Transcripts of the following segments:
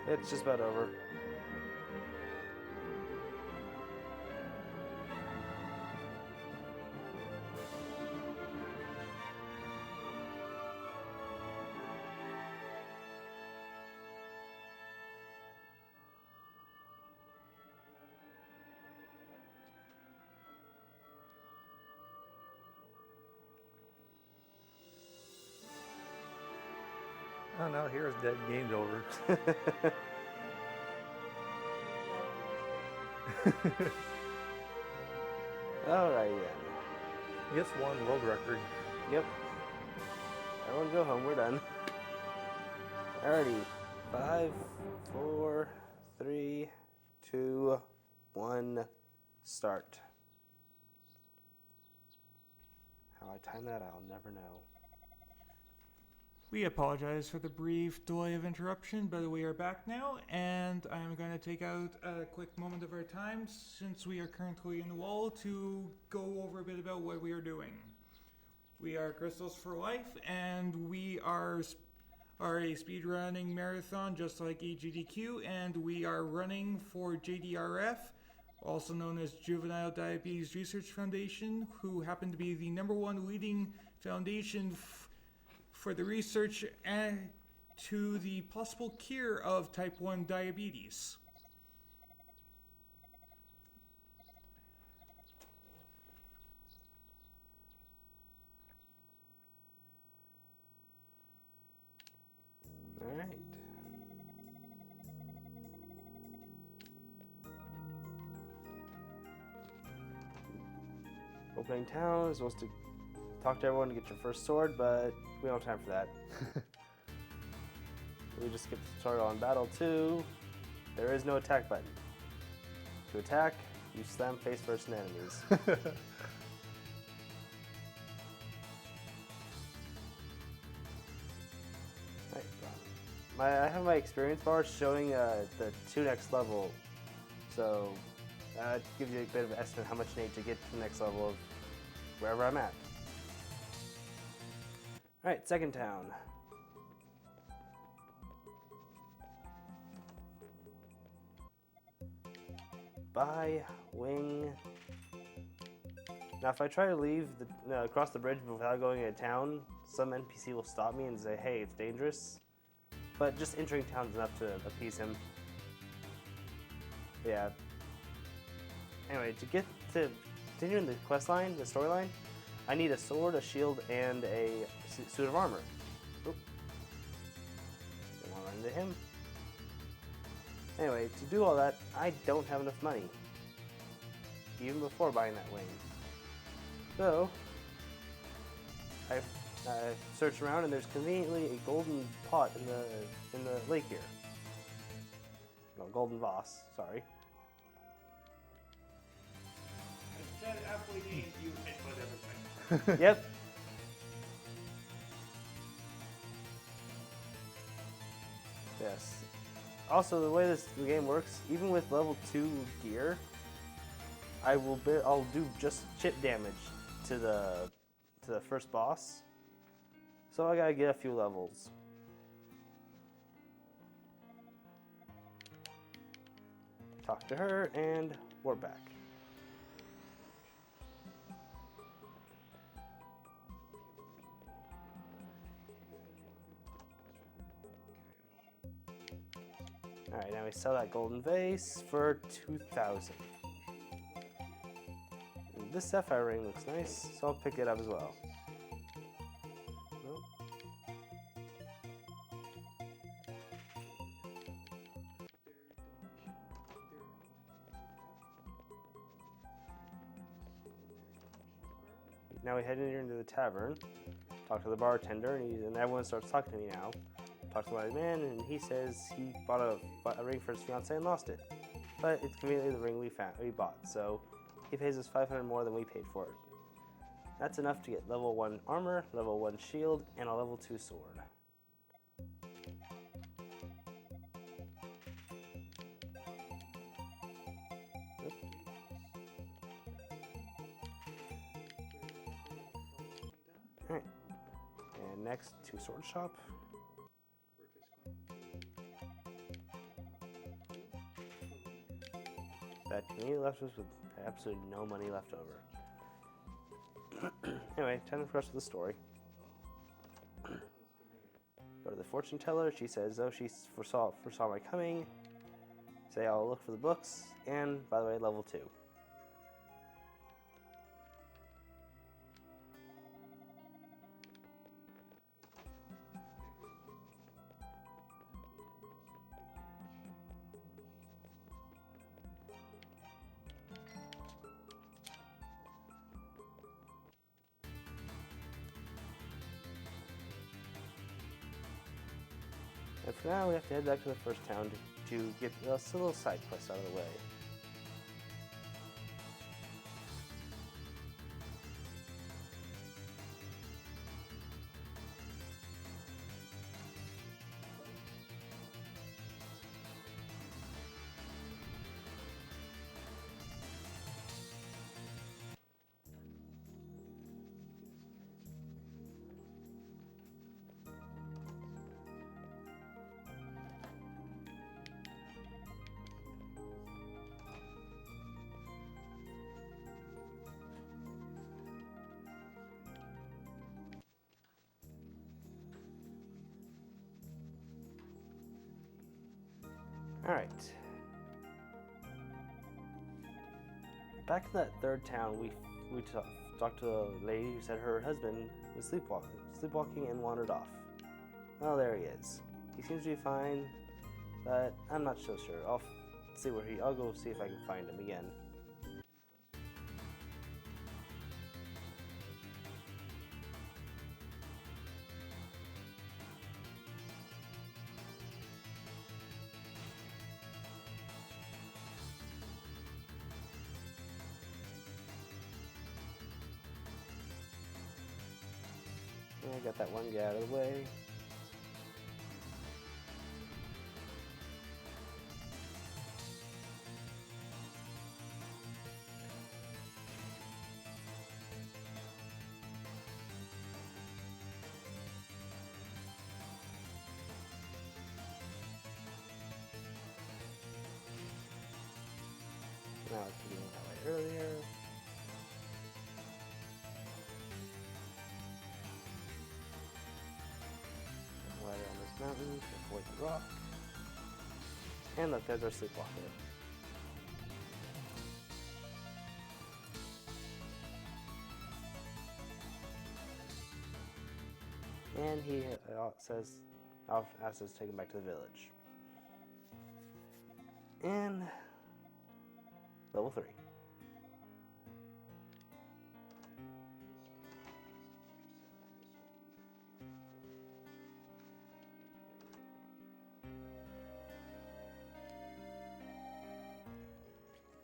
It's just about over. Oh no, here's dead. Game's over. Alright then. Yes, one world record. Yep. Everyone go home, we're done. Alrighty. 5, 4, 3, 2, 1, start. How I time that, I'll never know. We apologize for the brief delay of interruption, but we are back now, and I'm going to take out a quick moment of our time, since we are currently in the wall, to go over a bit about what we are doing. We are Crystals for Life, and we are a speedrunning marathon just like AGDQ, and we are running for JDRF, also known as Juvenile Diabetes Research Foundation, who happen to be the #1 leading foundation for the research to the possible cure of type 1 diabetes. Alright. Opening town is supposed to talk to everyone to get your first sword, but we don't have time for that. We just skip the tutorial on Battle 2. There is no attack button. To attack, you slam face first in enemies. I have my experience bar showing the 2 next level, so that gives you a bit of an estimate how much you need to get to the next level of wherever I'm at. Alright, second town. Buy, wing. Now if I try to leave across the bridge without going into town, some NPC will stop me and say, hey, it's dangerous. But just entering town is enough to appease him. Yeah. Anyway, to get to continue in the quest line, the storyline, I need a sword, a shield, and a suit of armor. Oop. Don't want to run into him. Anyway, to do all that, I don't have enough money. Even before buying that wing. So, I search around and there's conveniently a golden pot in the lake here. No, golden vase, sorry. Instead, after you input everything. Yep. Yes. Also, the way this game works, even with level 2 gear, I'll do just chip damage to the first boss. So I gotta get a few levels. Talk to her and we're back. Alright, now we sell that golden vase for 2,000. This sapphire ring looks nice, so I'll pick it up as well. Nope. Now we head in here into the tavern, talk to the bartender, and everyone starts talking to me now. Talk to my man, and he says he bought a ring for his fiance and lost it. But it's conveniently the ring we bought, so he pays us 500 more than we paid for it. That's enough to get level 1 armor, level 1 shield, and a level 2 sword. Yep. Alright. And next to sword shop. That community left us with absolutely no money left over. Anyway, time for the rest of the story. Go to the fortune teller. She says, "Oh, she foresaw my coming." Say, "I'll look for the books." And by the way, level 2. And for now, we have to head back to the first town to get a little side quest out of the way. Alright. Back in that third town, we talked to a lady who said her husband was sleepwalking and wandered off. Well, there he is. He seems to be fine, but I'm not so sure. I'll go see if I can find him again. I got that one guy out of the way. Now it's getting that way earlier. Mountain, avoid the rock. And look, there's our sleepwalker. And he asks us to take him back to the village. And level 3.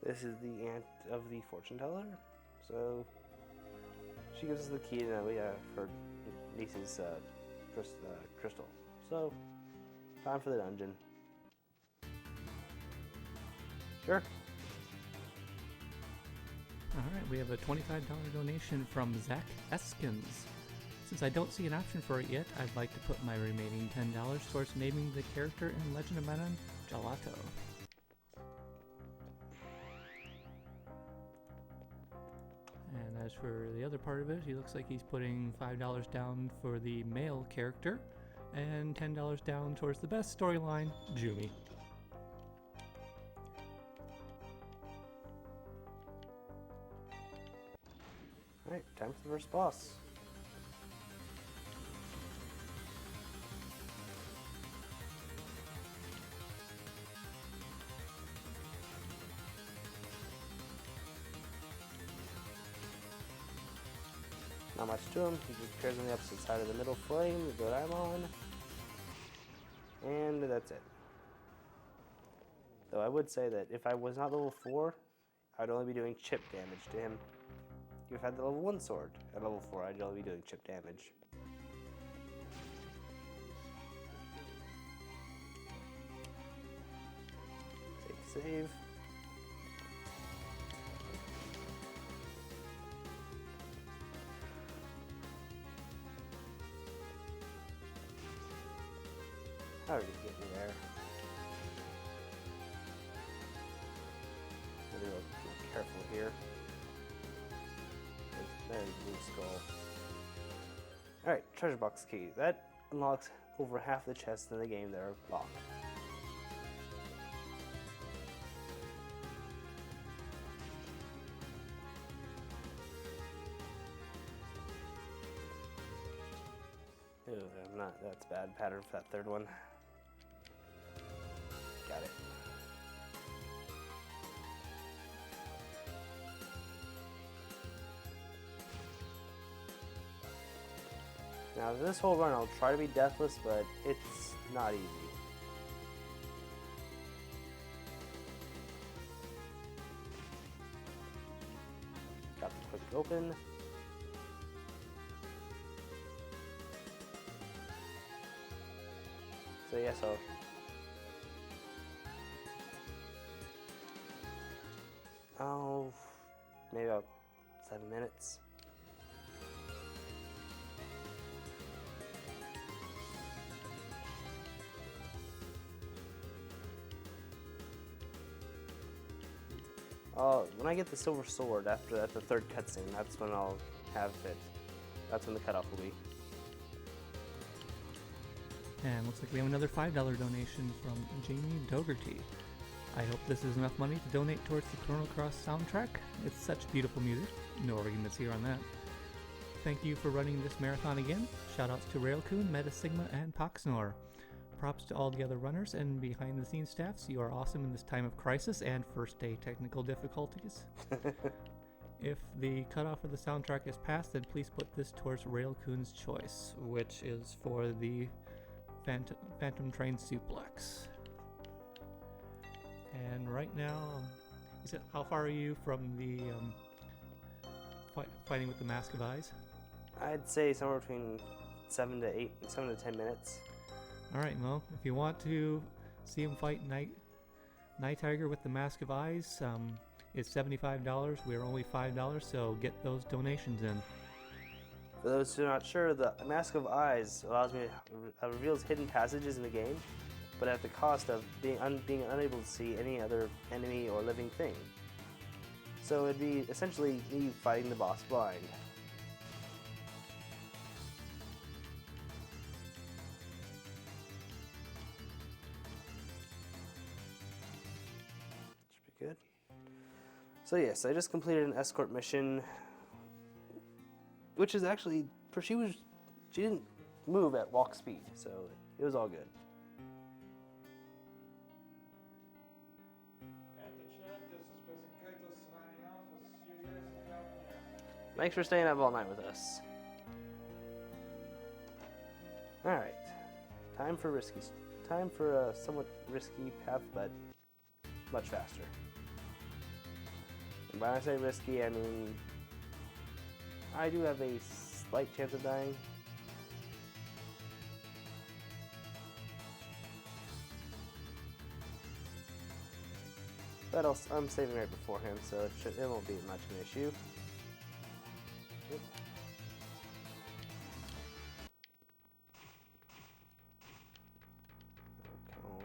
This is the aunt of the fortune teller, so she gives us the key to her niece's crystal. So, time for the dungeon. Sure. Alright, we have a $25 donation from Zach Eskins. Since I don't see an option for it yet, I'd like to put my remaining $10 towards naming the character in Legend of Mana Gelato. And as for the other part of it, he looks like he's putting $5 down for the male character and $10 down towards the best storyline, Jumi. Alright, time for the first boss. Not much to him. He just appears on the opposite side of the middle flame that I'm on. And that's it. Though I would say that if I was not level 4, I'd only be doing chip damage to him. If I had the level 1 sword at level 4, I'd only be doing chip damage. Save. How did he get me there? here. There's Blue Skull. Alright, treasure box key. That unlocks over half the chests in the game that are locked. Ew, I'm not. That's bad pattern for that third one. Got it. Now, this whole run, I'll try to be deathless, but it's not easy. Got the quick open. So yeah, oh, maybe about 7 minutes. When I get the silver sword at the third cutscene, that's when I'll have it. That's when the cutoff will be. And looks like we have another $5 donation from Jamie Dougherty. I hope this is enough money to donate towards the Chrono Cross soundtrack. It's such beautiful music. No arguments here on that. Thank you for running this marathon again. Shoutouts to Railcoon, Meta Sigma, and Poxnor. Props to all the other runners and behind-the-scenes staffs. You are awesome in this time of crisis and first-day technical difficulties. If the cutoff of the soundtrack is passed, then please put this towards Railcoon's choice, which is for the Phantom Train Suplex. And right now, how far are you from the fighting with the Mask of Eyes? I'd say somewhere between 7 to 10 minutes. Alright, well, if you want to see him fight Night Tiger with the Mask of Eyes, it's $75. We're only $5, so get those donations in. For those who are not sure, the Mask of Eyes allows me to reveals hidden passages in the game, but at the cost of being unable to see any other enemy or living thing. So it'd be essentially me fighting the boss blind. Should be good. So yes, I just completed an escort mission, which is actually, she didn't move at walk speed, so it was all good. Thanks for staying up all night with us. Alright, time for a somewhat risky path, but much faster. And when I say risky, I mean I do have a slight chance of dying. But I'm saving right beforehand, so it won't be much of an issue. Yep. Oh, come on.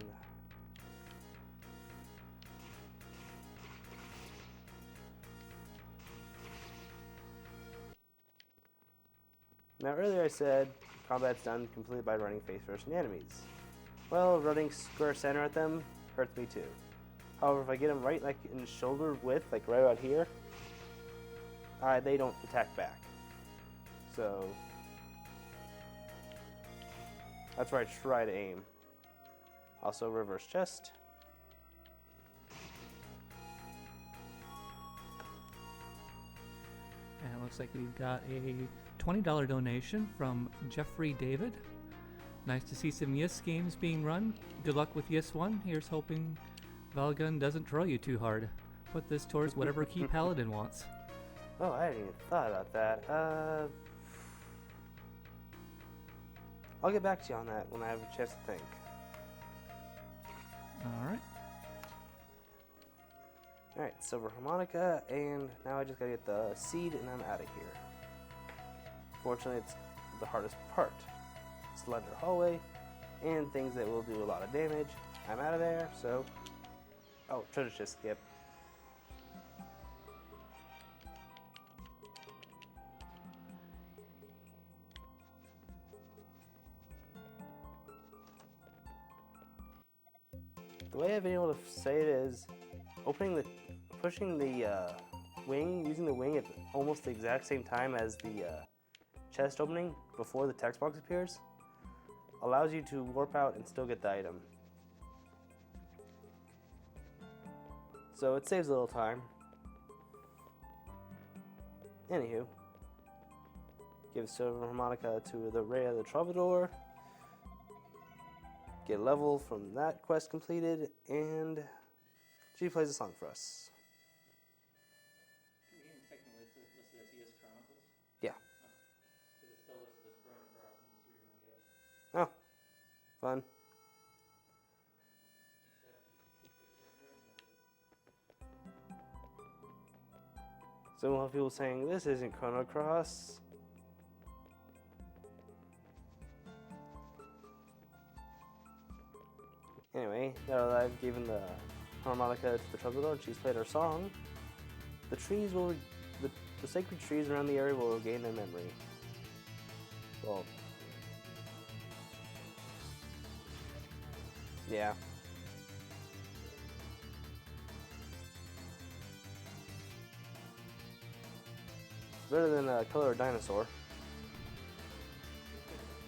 Now earlier I said combat's done completely by running face first in enemies. Well, running square center at them hurts me too. However, if I get them right like in shoulder width, like right out here, they don't attack back. So that's where I try to aim. Also reverse chest. And it looks like we've got a $20 donation from Jeffrey David. Nice to see some Yes games being run. Good luck with Yes 1. Here's hoping Valgun doesn't troll you too hard. Put this towards whatever key Paladin wants. Oh, I hadn't even thought about that. I'll get back to you on that when I have a chance to think. Alright. Alright, silver harmonica, and now I just gotta get the seed and I'm out of here. Fortunately, it's the hardest part. Slender hallway, and things that will do a lot of damage. I'm out of there, so... Oh, treasure chest skip. The way I've been able to say it is pushing the wing, using the wing at almost the exact same time as the chest opening before the text box appears allows you to warp out and still get the item. So it saves a little time. Anywho, give Silver Harmonica to the Rhea the Troubadour. Get a level from that quest completed, and she plays a song for us. The game technically listed as ES Chronicles? Yeah. Because it's still listed as Chrono Cross in the stream, I guess. Oh, fun. So we'll have people saying, this isn't Chrono Cross. Anyway, now that I've given the harmonica to the troubadour and she's played her song, the trees will, the sacred trees around the area will regain their memory. Well, yeah. It's better than Color a Dinosaur.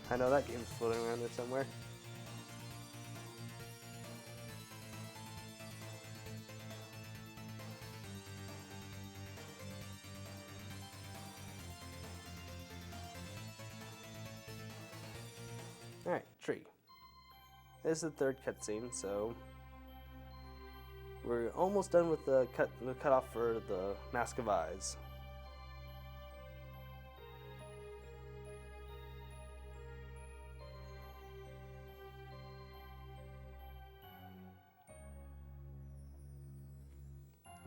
I know that game's floating around there somewhere. Alright, tree. This is the third cutscene, so we're almost done with the cutoff for the Mask of Eyes.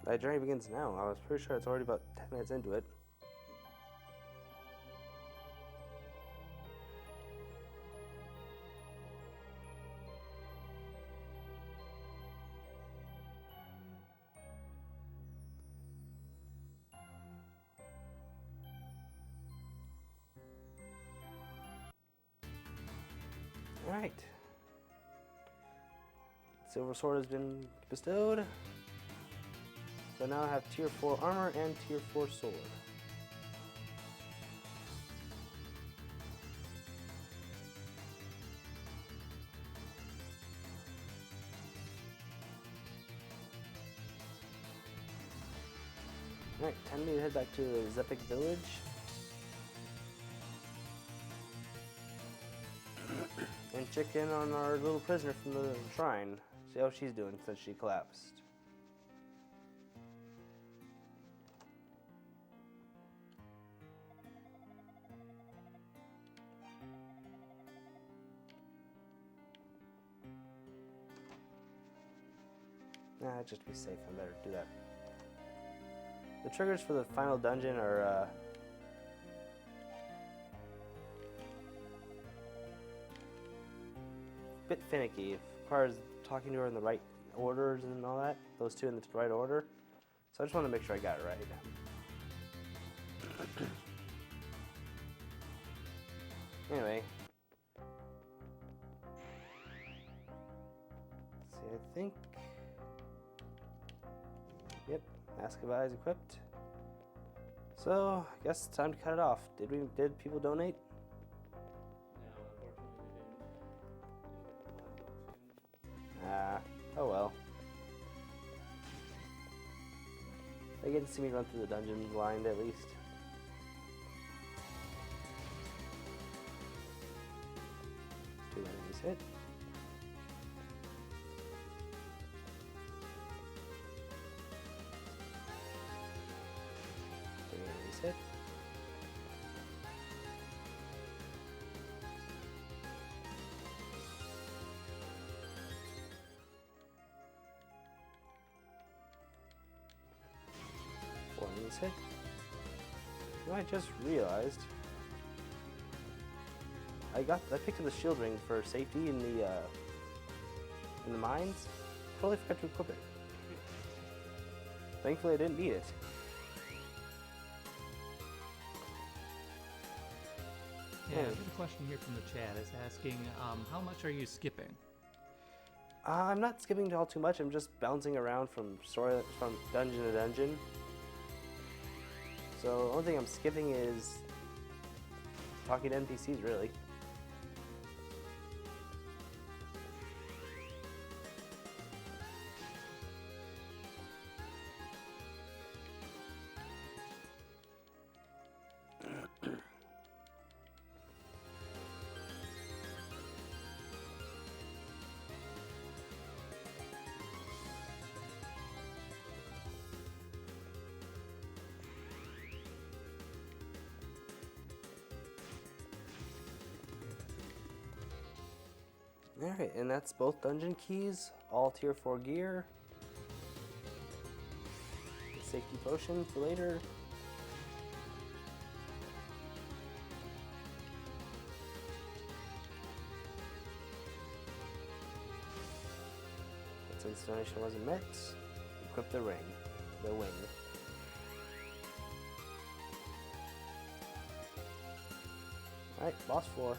That journey begins now. I was pretty sure it's already about 10 minutes into it. Alright. Silver Sword has been bestowed. So now I have tier 4 armor and tier 4 sword. Alright, time to head back to Zepik Village. And check in on our little prisoner from the shrine. See how she's doing since she collapsed. Just to be safe, I better do that. The triggers for the final dungeon are a bit finicky. It requires talking to her in the right orders and all that. Those two in the right order. So I just want to make sure I got it right. Anyway. Let's see, I think. Yep, Mask of Eyes equipped. So, I guess it's time to cut it off. Did people donate? No, unfortunately they didn't. Ah, oh well. They get to see me run through the dungeon blind at least. Two enemies hit. Hit. Four enemies hit. You know, I just realized I picked up the shield ring for safety in the mines. Totally forgot to equip it. Thankfully, I didn't need it. Yeah, I have a question here from the chat. It's asking, how much are you skipping? I'm not skipping all too much. I'm just bouncing around from dungeon to dungeon. So the only thing I'm skipping is talking to NPCs, really. Alright, and that's both dungeon keys, all tier 4 gear. Safety potion for later. But since donation wasn't met, equip the wing. Alright, boss floor.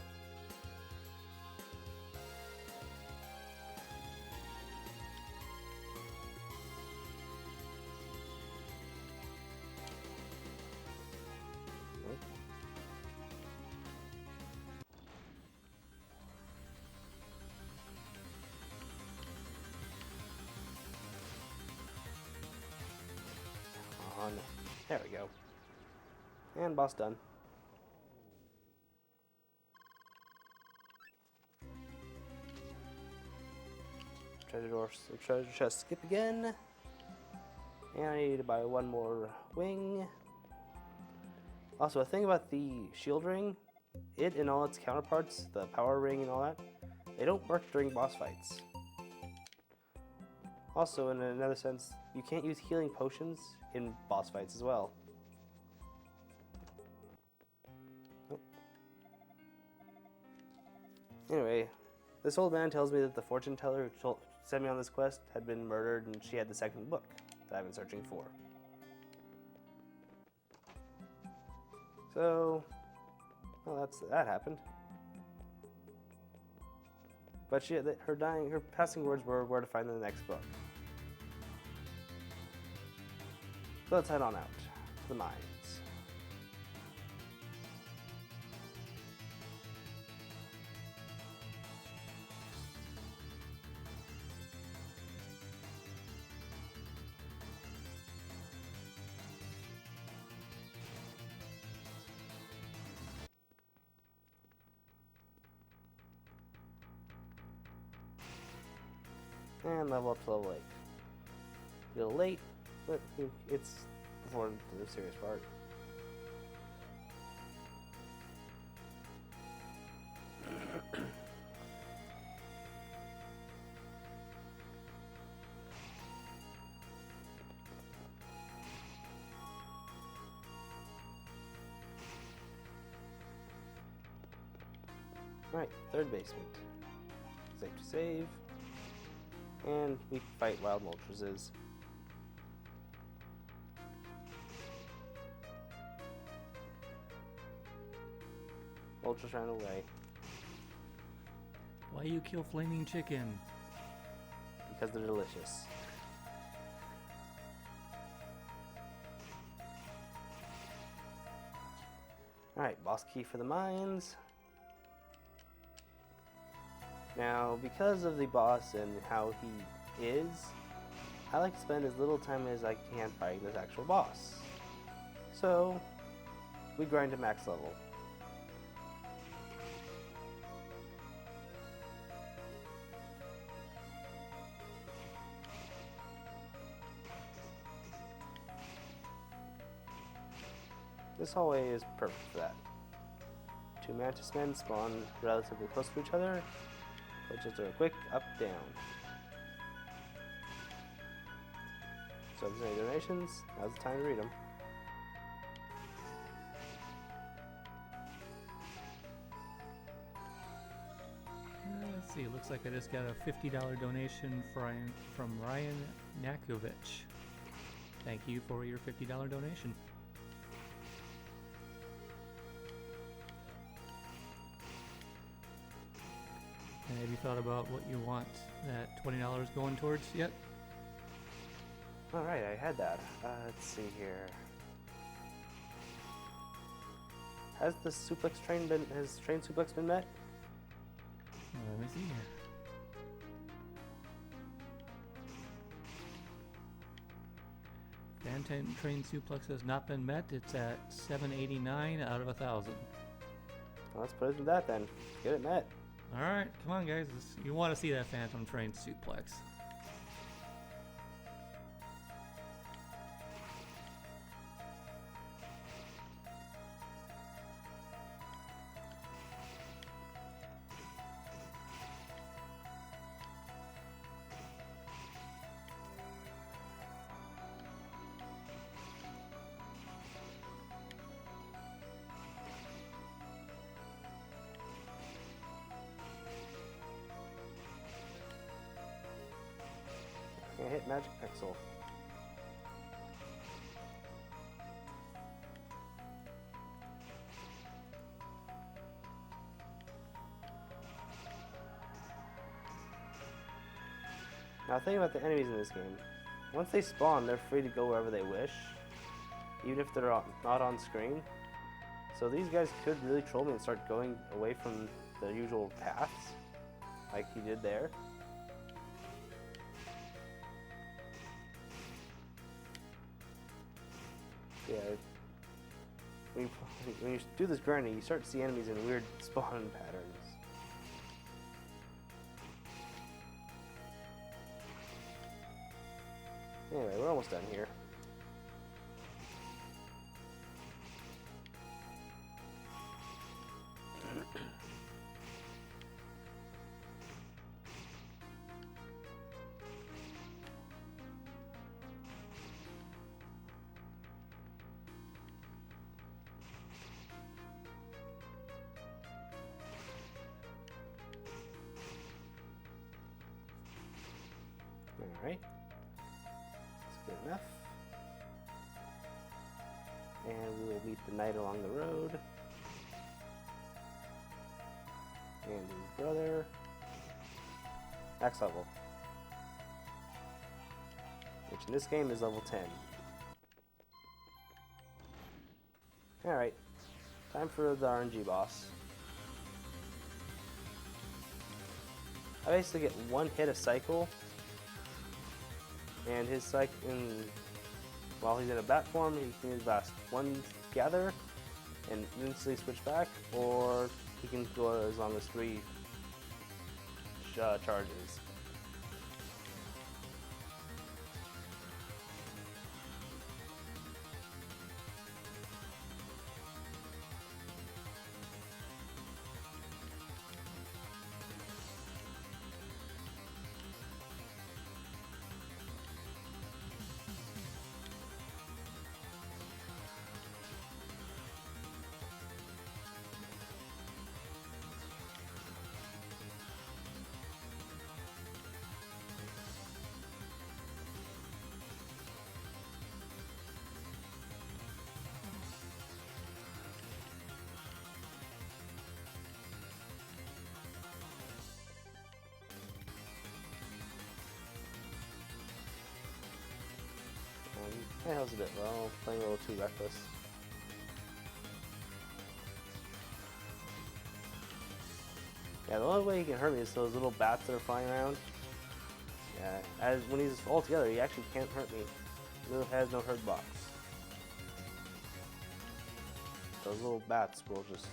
There we go. And boss done. Treasure chest skip again. And I need to buy one more wing. Also, a thing about the shield ring, it and all its counterparts, the power ring and all that, they don't work during boss fights. Also, in another sense, you can't use healing potions in boss fights as well. Oh. Anyway, this old man tells me that the fortune teller who sent me on this quest had been murdered and she had the second book that I've been searching for. So, well, that happened. But her passing words were where to find the next book. So let's head on out to the mines. And level up to level 8. A little late, but it's before the serious part. Right, third basement. Safe to save. And we fight wild moltres. Moltres ran away. Why you kill flaming chicken? Because they're delicious. Alright, boss key for the mines. Now, because of the boss and how he is, I like to spend as little time as I can fighting this actual boss. So, we grind to max level. This hallway is perfect for that. Two mantis men spawn relatively close to each other, but just do a quick up down. So if there's any donations, now's the time to read them. Let's see, it looks like I just got a $50 donation from Ryan Nakovich. Thank you for your $50 donation. Have you thought about what you want that $20 going towards yet? Alright, I had that. Let's see here. Has train suplex been met? Let me see here. Fan train suplex has not been met. It's at 789 out of 1,000. Well, let's put it to that then. Get it met. All right, come on, guys. You want to see that Phantom Train suplex? Can't hit Magic Pixel. Now think about the enemies in this game. Once they spawn, they're free to go wherever they wish, even if they're not on screen. So these guys could really troll me and start going away from the usual paths, like he did there. Yeah, when you do this grinding, you start to see enemies in weird spawn patterns. Anyway, we're almost done here. Alright. That's good enough. And we will meet the knight along the road. And his brother. Max level. Which in this game is level 10. Alright. Time for the RNG boss. I basically get one hit a cycle. And his while he's in a bat form, he can last one gather and instantly switch back, or he can go as long as 3 charges. That was a bit low, playing a little too reckless. Yeah, the only way he can hurt me is those little bats that are flying around. Yeah, when he's all together, he actually can't hurt me. He really has no hurt box. Those little bats will just